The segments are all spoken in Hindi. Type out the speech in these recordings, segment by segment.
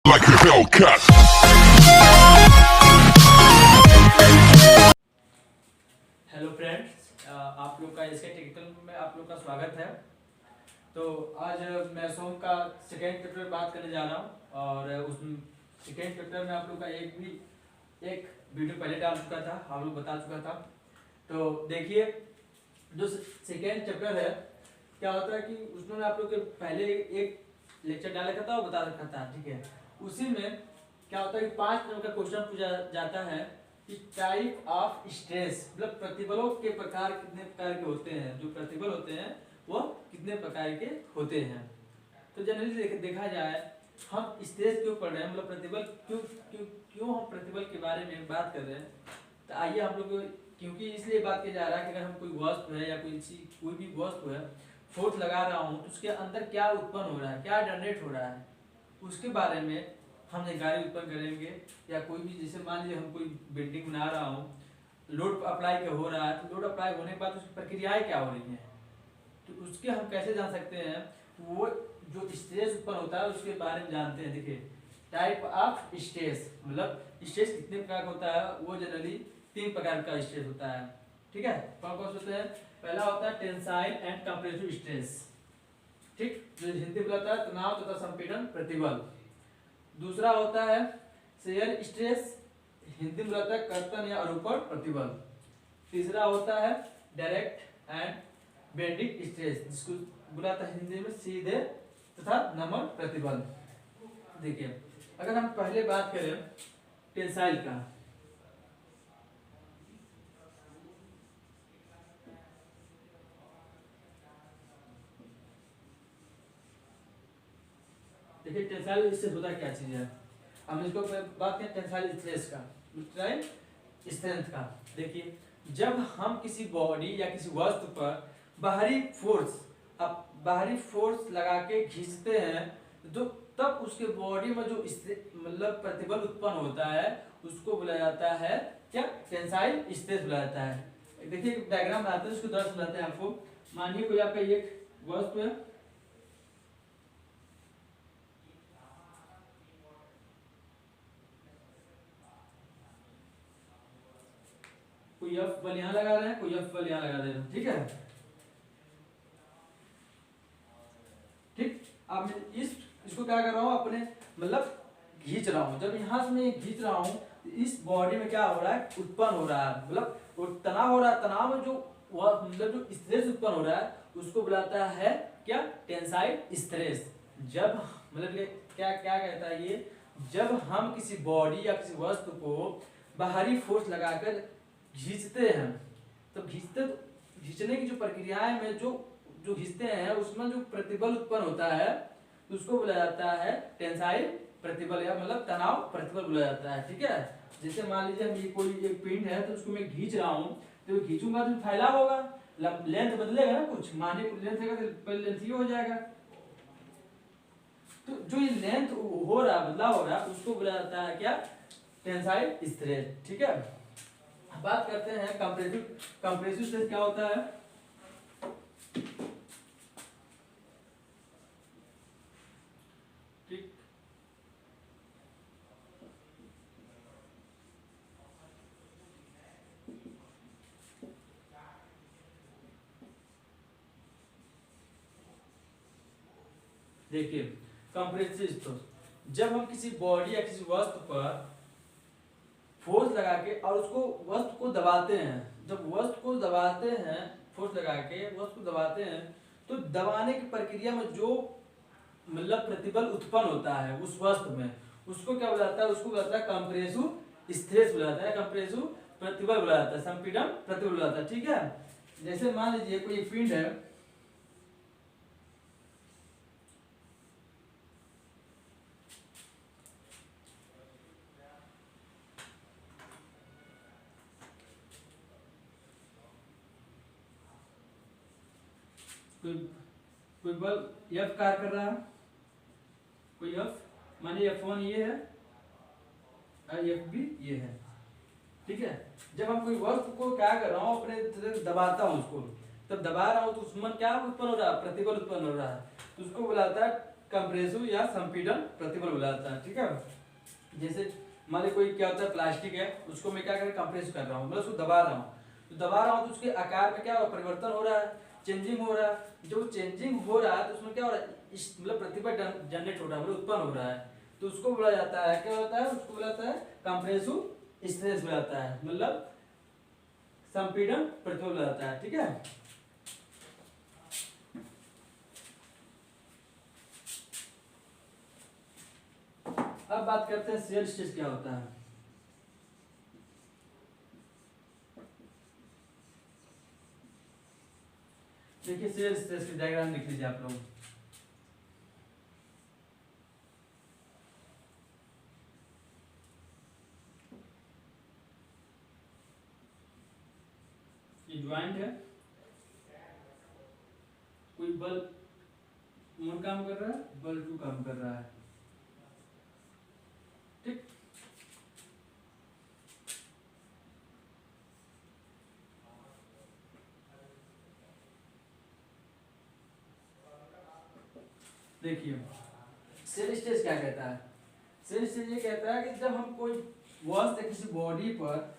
like a Hellcat. Hello friends, आप लोग का इसके टेक्निकल में आप लोग का स्वागत है। तो आज मैं सोम का सेकेंड चैप्टर बात करने जा रहा हूँ और उस सेकेंड चैप्टर में आप लोग का एक वीडियो पहले डाल चुका था, आप लोग बता चुका था। तो देखिए, जो सेकेंड चैप्टर है क्या होता है कि उसमें आप लोग के पहले एक लेक्चर डाल रखा था और बता रखा था, ठीक है। उसी में क्या होता है कि 5 नंबर का क्वेश्चन पूछा जाता है कि टाइप ऑफ स्ट्रेस, मतलब प्रतिबलों के प्रकार कितने प्रकार के होते हैं, जो प्रतिबल होते हैं वो कितने प्रकार के होते हैं। तो जनरली देखा जाए, हम स्ट्रेस क्यों पढ़ रहे हैं, मतलब प्रतिबल क्यों क्यों क्यों हम प्रतिबल के बारे में बात कर रहे हैं। तो आइए हम लोग, क्योंकि इसलिए बात किया जा रहा है कि अगर हम कोई वस्तु है या कोई भी वस्तु है फोर्स लगा रहा हूँ तो उसके अंदर क्या उत्पन्न हो रहा है, क्या जनरेट हो रहा है, उसके बारे में हम जानकारी उत्पन्न करेंगे। या कोई भी, जैसे मान लीजिए हम कोई बिल्डिंग बना रहा हूँ, लोड अप्लाई हो रहा है, तो लोड अप्लाई होने के बाद उसकी प्रक्रियाएं क्या हो रही हैं, तो उसके हम कैसे जान सकते हैं। वो जो स्ट्रेस उत्पन्न होता है उसके बारे में जानते हैं। देखिए, टाइप ऑफ स्ट्रेस, मतलब स्ट्रेस कितने प्रकार का होता है, वो जनरली 3 प्रकार का स्ट्रेस होता है, ठीक है। कौन कौन से होते हैं? पहला होता है टेंसाइल एंड कंप्रेसिव स्ट्रेस, ठीक, जो हिंदी में होता है तनाव तथा संपीड़न प्रतिबल। दूसरा होता है शेयर स्ट्रेस, हिंदी में होता है कर्तन या अरूपण प्रतिबल। तीसरा होता है डायरेक्ट एंड बेंडिंग स्ट्रेस, जिसको बुलाता है हिंदी में सीधे तथा नमन प्रतिबल। देखिए, अगर हम पहले बात करें टेंसाइल का, देखिए टेंसाइल स्ट्रेस होता क्या चीज है। हम इसको बात करें टेंसाइल स्ट्रेस का, स्ट्रेंथ का। देखिए, जब हम किसी बॉडी या किसी वस्तु पर बाहरी फोर्स लगा के खींचते हैं, तो तब उसके बॉडी में जो मतलब प्रतिबल उत्पन्न होता है उसको बुलाया जाता है क्या? टेंसाइल स्ट्रेस बुलाया जाता है। देखिए, एक डायग्राम बनाते हैं, उसको दर्ज बनाते हैं आपको। मानिए कोई आपका एक वस्तु है, कोई एफ बल यहाँ लगा रहे हैं, कोई एफ बल यहाँ लगा रहे हैं, ठीक है। ठीक, अब मैं इसको क्या कर रहा हूँ, अपने मतलब खींच रहा हूँ। जब यहाँ से मैं खींच रहा हूँ, इस बॉडी में क्या हो रहा है, उत्पन्न हो रहा है, मतलब वो तनाव हो रहा है। तनाव में जो मतलब जो स्ट्रेस उत्पन्न हो रहा है उसको बुलाता है क्या? Tensile stress. जब मतलब क्या क्या कहता है ये, जब हम किसी बॉडी या किसी वस्तु को बाहरी फोर्स लगाकर खींचते हैं, तो खींचने की जो प्रक्रियाएं में जो खींचते हैं उसमें जो प्रतिबल उत्पन्न होता है उसको बुलाया जाता है टेंसाइल प्रतिबल, या मतलब तनाव प्रतिबल बुलाया जाता है, ठीक है। जैसे मान लीजिए हम ये कोई एक पिंड है, तो उसको मैं खींच रहा हूँ, तो खींचूंगा तो फैलाव होगा, लेंथ बदलेगा ना, कुछ माने लेंथ है तो पहले लेंथ ही हो जाएगा। तो जो ये लेंथ हो रहा बदलाव हो रहा है उसको बुलाया जाता है क्या? टेंसाइल स्ट्रेस, ठीक है। बात करते हैं कंप्रेसिव स्ट्रेस क्या होता है। ठीक, देखिए कंप्रेसिव स्ट्रेस, जब हम किसी बॉडी या किसी वस्तु पर फोर्स लगा के और उसको वस्तु को दबाते हैं, जब वस्तु को दबाते हैं, फोर्स लगा के वस्तु को दबाते हैं, तो दबाने की प्रक्रिया में जो मतलब प्रतिबल उत्पन्न होता है उस वस्तु में, उसको क्या बुलाता है? उसको बुलाता है कंप्रेसिव स्ट्रेस बुलाता है, कंप्रेसिव प्रतिबल बुलाता है, संपीड़न प्रतिबल बुलाता है, ठीक है। जैसे मान लीजिए कोई एक पिंड है, कोई बल एफ कार्य कर रहा है, कोई एफ, मानिए F1 ये है और एफ बी ये है, ठीक है। जब हम कोई वस्तु को क्या कर रहा हूँ, अपने दबाता हूँ उसको, तब दबा रहा हूँ तो उसमें क्या उत्पन्न हो रहा है? प्रतिबल उत्पन्न हो रहा है, तो उसको बुलाता है कंप्रेसिव या संपीड़न प्रतिबल बोला जाता है। ठीक है, जैसे मान ली कोई क्या होता है प्लास्टिक है, उसको मैं क्या कर प्रेस कर रहा हूँ, मतलब उसको दबा रहा हूँ, तो दबा रहा हूँ तो उसके आकार में क्या परिवर्तन हो रहा है, चेंजिंग हो रहा है। जो चेंजिंग हो रहा है तो उसमें क्या हो रहा है, मतलब प्रतिबल जनरेट हो रहा है, मतलब उत्पन्न हो रहा है, तो उसको बोला जाता है, क्या होता है, उसको बोला जाता है कंप्रेसिव स्ट्रेस बोला जाता है, मतलब संपीड़न प्रतिबल बोला जाता है। ठीक है, अब बात करते हैं शियर स्ट्रेस क्या होता है। देखिए शियर स्ट्रेस की डायग्राम लिख लीजिए आप लोग। ये ज्वाइंट है, कोई बल 1 काम कर रहा है, बल 2 काम कर रहा है। ठीक, देखिए शियर स्ट्रेस क्या कहता है, शियर स्ट्रेस ये कहता है कि जब हम कोई वस्तु किसी बॉडी पर,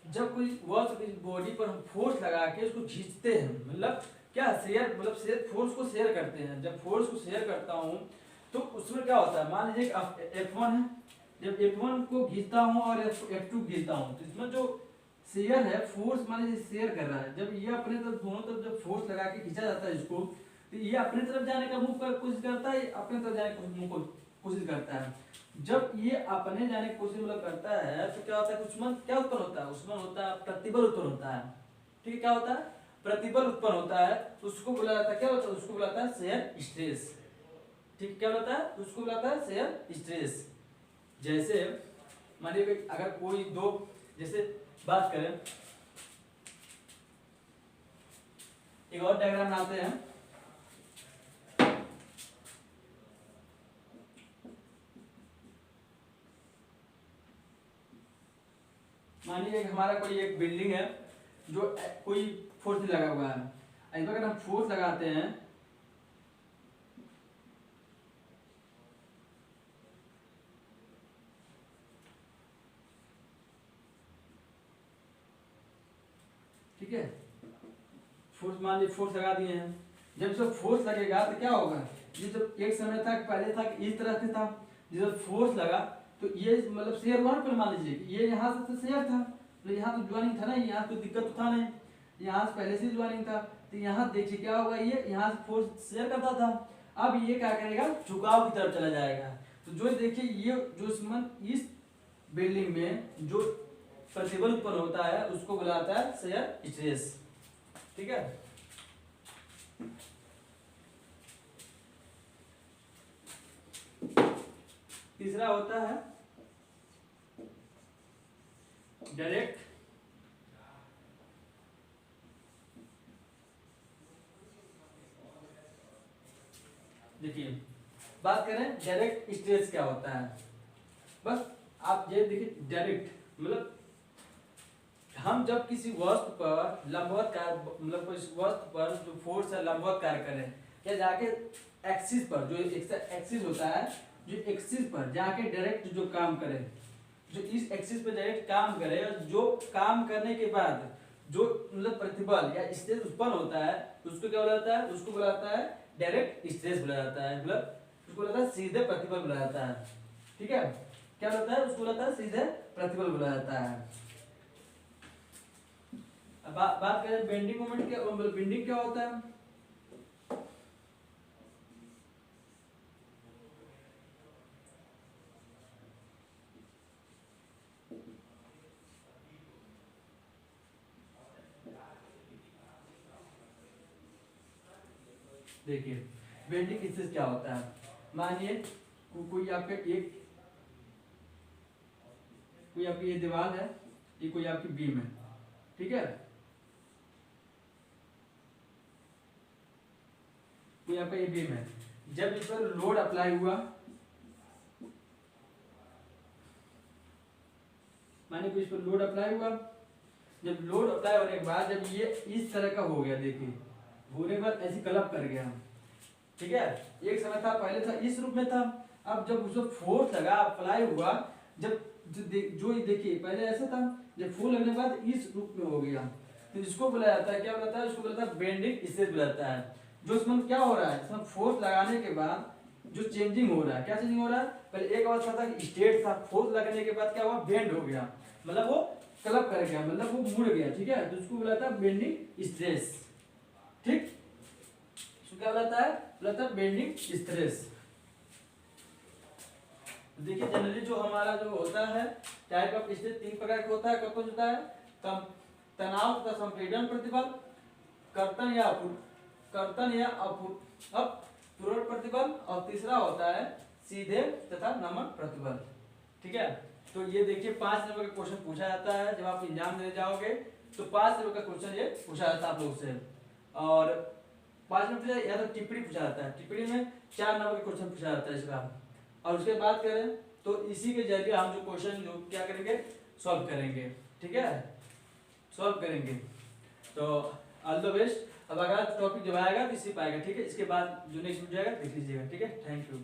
जब कोई वस्तु किसी बॉडी पर हम फोर्स लगा के उसको खींचते हैं, मतलब क्या शेयर, मतलब शेयर फोर्स को शेयर करते हैं। जब फोर्स को शेयर करता हूँ तो उसमें क्या होता है, मान लीजिए F1 है, जब F1 को खींचता हूँ और F2 खींचता हूँ तो इसमें जो शेयर है, फोर्स मान लीजिए शेयर कर रहा है, जब ये अपने तरफ दोनों तरफ जब फोर्स लगा के खींचा जाता है इसको, तो ये अपने तरफ जाने का मुंह कर कोशिश करता है, अपने तरफ जाने का मुंह को कोशिश करता है। जब ये अपने जाने की कोशिश मतलब करता है तो क्या होता है, उसमें क्या उत्पन्न होता है, उसमें होता है प्रतिबल उत्पन्न होता है। ठीक है, क्या होता है, प्रतिबल उत्पन्न होता है, उसको बोला जाता है, क्या होता है, उसको बोला जाता है शियर स्ट्रेस। ठीक, क्या होता है, उसको बोला जाता है शियर स्ट्रेस। जैसे मानिए अगर कोई दो, जैसे बात करें, एक और डायग्राम बनाते हैं। मानिए हमारा कोई एक बिल्डिंग है जो कोई फोर्स लगा हुआ है, अगर हम फोर्स लगाते हैं ठीक है, फोर्स मान लीजिए फोर्स लगा दिए हैं, जब सब फोर्स लगेगा तो क्या होगा, ये जब एक समय था पहले था इस तरह से था, जब फोर्स लगा तो ये मतलब शेयर हुआ पर मान लीजिए ये यहाँ से तो शेयर था, तो यहाँ तो ज्वाइनिंग था ना, यहाँ कोई दिक्कत तो था नहीं, यहाँ से पहले से ज्वाइनिंग था, तो यहाँ देखिए क्या होगा, ये यहाँ से फोर्स शेयर करता था, अब ये क्या करेगा, झुकाव की तरफ चला जाएगा। तो जो देखिए ये जो इस बिल्डिंग में जो प्रतिबल उत्पन्न होता है उसको बुलाता है शियर स्ट्रेस। ठीक है, तीसरा होता है डायरेक्ट देखिए बात करें डायरेक्ट स्ट्रेस क्या होता है, बस आप ये देखिए डायरेक्ट मतलब हम जब किसी वस्तु पर लंबवत कार्य, मतलब कोई वस्तु पर जो फोर्स है लंबवत कार्य करें, या जाके एक्सिस पर, जो एक्सिस होता है, जो एक्सिस पर जाके डायरेक्ट जो काम करे, जो इस एक्सिस पर डायरेक्ट काम करे, और जो काम करने के बाद जो मतलब प्रतिबल या स्ट्रेस उत्पन्न होता है उसको क्या बोला जाता है, उसको बोला जाता है डायरेक्ट स्ट्रेस बोला जाता है, मतलब उसको बोला जाता है सीधे प्रतिबल बोला जाता है। ठीक है, क्या बोलता है, उसको बोला जाता है सीधे प्रतिबल बोला जाता है। अब बात करें बेंडिंग मोमेंट क्या, मतलब बेंडिंग क्या होता है, देखिए बेंडिंग इससे क्या होता है, मानिए कोई आपका एक, कोई आपकी ये दीवार है, ये कोई आपकी बीम है, ठीक है, कोई आपका ये बीम है, जब इस पर लोड अप्लाई हुआ, मानिए कोई इस पर लोड अप्लाई हुआ, जब लोड अप्लाई होने के बाद जब ये इस तरह का हो गया, देखिए होने के बाद ऐसी क्लब कर गया, ठीक है। एक समय था, पहले था इस रूप में था, अब जब उसको फोर्स लगा, अप्लाई हुआ, जब जो देखिए पहले ऐसा था, जब फोर्स लगने के बाद इस रूप में हो गया, तो इसको बुलाया जाता है, क्या बुलाता है, इसको बुलाता है बेंडिंग स्ट्रेस बुलाता है। जो इसमें क्या हो रहा है, इसमें फोर्स लगाने के बाद जो चेंजिंग हो रहा है, क्या चेंजिंग हो रहा है, पहले एक अवस्था था कि स्ट्रेट था, फोर्स लगने के बाद क्या हुआ, बेंड हो गया, मतलब वो क्लब कर गया, मतलब वो मुड़ गया, ठीक है, तो उसको बुलाता है बेंडिंग स्ट्रेस। ठीक, इसको क्या बुलाता है, बुलाता है बेंडिंग स्ट्रेस। देखिए जनरली जो हमारा जो होता है टाइप ऑफ स्ट्रेस तीन प्रकार का होता है। कौन होता है, तनाव तथा संपीड़न प्रतिबल, कर्तन या अपपूरण प्रतिबल, और तीसरा होता है सीधे तथा नमन प्रतिबल। ठीक है, तो ये देखिए 5 नंबर का क्वेश्चन पूछा जाता है जब आप एग्जाम देने जाओगे, तो 5 नंबर का क्वेश्चन ये पूछा जाता है आप लोगों से। और 5 नंबर या तो टिप्पणी पूछा जाता है, टिप्पणी में 4 नंबर का क्वेश्चन पूछा जाता है इसका। और उसके बाद करें तो इसी के जरिए हम जो क्वेश्चन जो क्या करेंगे, सॉल्व करेंगे। ठीक है, सॉल्व करेंगे। तो ऑल द बेस्ट। अब अगला टॉपिक जब आएगा तो इसी पाएगा। ठीक है, इसके बाद जो नेक्स्ट जाएगा देख लीजिएगा। ठीक है, थैंक यू।